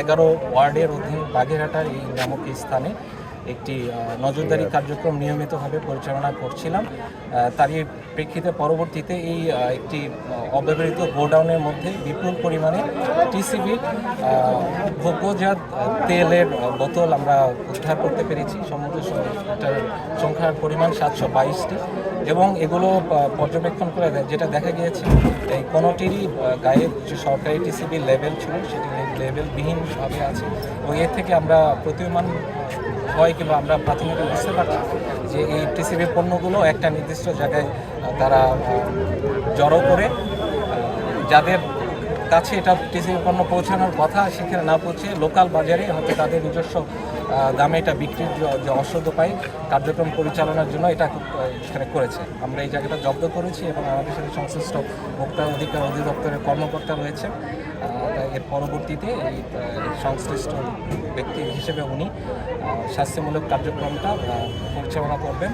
11 ওয়ার্ডের অধীন বাগেরহাটার এই নামক স্থানে একটি নজরদারি কার্যক্রম নিয়মিতভাবে পরিচালনা করছিলাম। তারই প্রেক্ষিতে পরবর্তীতে এই একটি অব্যবহৃত গোডাউনের মধ্যে বিপুল পরিমাণে টিসিবির ভোগ্যজাত তেলের বোতল আমরা উদ্ধার করতে পেরেছি। সমুদ্র এটার সংখ্যার পরিমাণ 722টি এবং এগুলো পর্যবেক্ষণ করে যেটা দেখা গিয়েছে এই কোনোটিরই গায়ে যে সরকারি টিসিবির লেবেল ছিল সেটি লেবেলবিহীনভাবে আছে এবং এর থেকে আমরা প্রতীয়মান হয় কিংবা আমরা প্রাথমিকভাবে বুঝতে পারছি যে এই টিসিবির পণ্যগুলো একটা নির্দিষ্ট জায়গায় তারা জড়ো করে যাদের কাছে এটা টিসিবি পণ্য পৌঁছানোর কথা সেখানে না পৌঁছে লোকাল বাজারে হয়তো তাদের নিজস্ব দামে এটা বিক্রির যে অসদুপায় কার্যক্রম পরিচালনার জন্য এটা এখানে করেছে। আমরা এই জায়গাটা জব্দ করেছি এবং আমাদের সাথে সংশ্লিষ্ট ভোক্তা অধিকার অধিদপ্তরের কর্মকর্তা রয়েছে। এর পরবর্তীতে এই সংশ্লিষ্ট ব্যক্তি হিসেবে উনি শাস্তিমূলক কার্যক্রমটা পরিচালনা করবেন।